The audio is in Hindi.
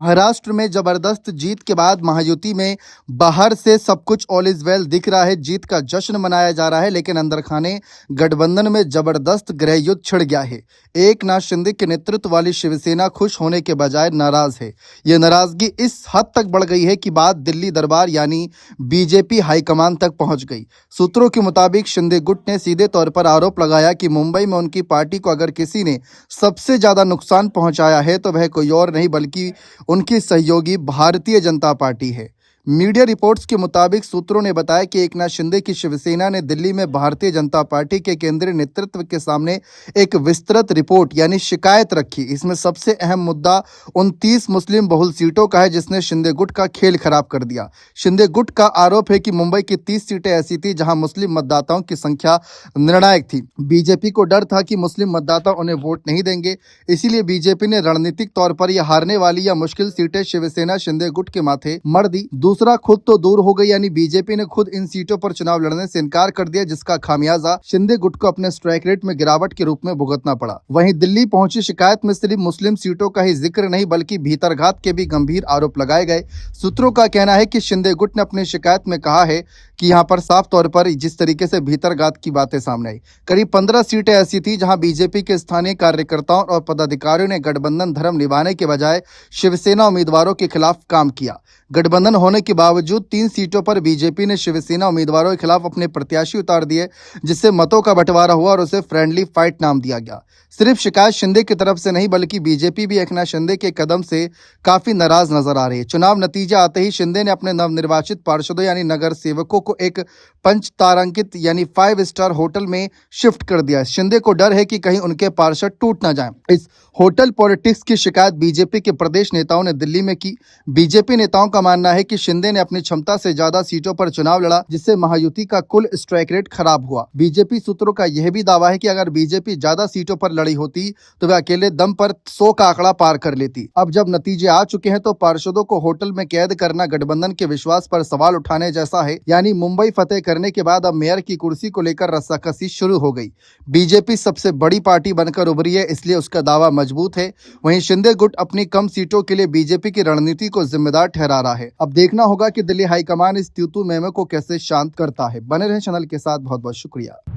महाराष्ट्र में जबरदस्त जीत के बाद महायुति में बाहर से सब कुछ ऑल इज वेल दिख रहा है। जीत का जश्न मनाया जा रहा है, लेकिन अंदर खाने गठबंधन में जबरदस्त गृह युद्ध छिड़ गया है। एकनाथ शिंदे के नेतृत्व वाली शिवसेना खुश होने के बजाय नाराज है। ये नाराजगी इस हद तक बढ़ गई है कि बात दिल्ली दरबार यानी बीजेपी हाईकमान तक पहुंच गई। सूत्रों के मुताबिक शिंदे गुट ने सीधे तौर पर आरोप लगाया कि मुंबई में उनकी पार्टी को अगर किसी ने सबसे ज्यादा नुकसान पहुंचाया है तो वह कोई और नहीं बल्कि उनकी सहयोगी भारतीय जनता पार्टी है। मीडिया रिपोर्ट्स के मुताबिक सूत्रों ने बताया कि एकनाथ शिंदे की शिवसेना ने दिल्ली में भारतीय जनता पार्टी के केंद्रीय नेतृत्व के सामने एक विस्तृत रिपोर्ट यानी शिकायत रखी। इसमें सबसे अहम मुद्दा 29 मुस्लिम बहुल सीटों का है, जिसने शिंदे गुट का खेल खराब कर दिया। शिंदे गुट का आरोप है कि मुंबई की 30 सीटें ऐसी थी जहां मुस्लिम मतदाताओं की संख्या निर्णायक थी। बीजेपी को डर था कि मुस्लिम मतदाता उन्हें वोट नहीं देंगे, इसीलिए बीजेपी ने रणनीतिक तौर पर यह हारने वाली या मुश्किल सीटें शिवसेना शिंदे गुट के माथे मढ़ दी। दूसरा, खुद तो दूर हो गई, यानी बीजेपी ने खुद इन सीटों पर चुनाव लड़ने से इनकार कर दिया, जिसका खामियाजा शिंदे गुट को अपने स्ट्राइक रेट में गिरावट के रूप में भुगतना पड़ा। वहीं दिल्ली पहुंची शिकायत में सिर्फ मुस्लिम सीटों का ही जिक्र नहीं बल्कि भीतरघात के भी गंभीर आरोप लगाए गए। सूत्रों का कहना है कि शिंदे गुट ने अपनी शिकायत में कहा है कि यहां पर साफ तौर पर जिस तरीके से भीतरघात की बातें सामने आई, करीब 15 सीटें ऐसी थी जहां बीजेपी के स्थानीय कार्यकर्ताओं और पदाधिकारियों ने गठबंधन धर्म निभाने के बजाय शिवसेना उम्मीदवारों के खिलाफ काम किया। गठबंधन होने के बावजूद 3 सीटों पर बीजेपी ने शिवसेना उम्मीदवारों के खिलाफ अपने प्रत्याशी उतार दिए, जिससे मतों का बंटवारा हुआ और उसे फ्रेंडली फाइट नाम दिया गया। सिर्फ शिकायत शिंदे की तरफ से नहीं बल्कि बीजेपी भी एकनाथ शिंदे के कदम से काफी नाराज नजर आ रही है। चुनाव नतीजा आते ही शिंदे ने अपने नवनिर्वाचित पार्षदों यानी नगर सेवकों को एक पंच तारांकित यानी 5 स्टार होटल में शिफ्ट कर दिया। शिंदे को डर है कि कहीं उनके पार्षद टूट ना जाएं। इस होटल पॉलिटिक्स की शिकायत बीजेपी के प्रदेश नेताओं ने दिल्ली में की। बीजेपी नेताओं का मानना है कि शिंदे ने अपनी क्षमता से ज्यादा सीटों पर चुनाव लड़ा, जिससे महायुति का कुल स्ट्राइक रेट खराब हुआ। बीजेपी सूत्रों का यह भी दावा है कि अगर बीजेपी ज्यादा सीटों पर लड़ी होती तो वह अकेले दम पर 100 का आंकड़ा पार कर लेती। अब जब नतीजे आ चुके हैं तो पार्षदों को होटल में कैद करना गठबंधन के विश्वास पर सवाल उठाने जैसा है। यानी मुंबई फतेह करने के बाद अब मेयर की कुर्सी को लेकर रस्साकसी शुरू हो गई। बीजेपी सबसे बड़ी पार्टी बनकर उभरी है, इसलिए उसका दावा मजबूत है। वहीं शिंदे गुट अपनी कम सीटों के लिए बीजेपी की रणनीति को जिम्मेदार ठहरा रहा है। अब देखना होगा कि दिल्ली हाईकमान इस तू-तू मैं-मैं को कैसे शांत करता है। बने रहें चैनल के साथ। बहुत बहुत शुक्रिया।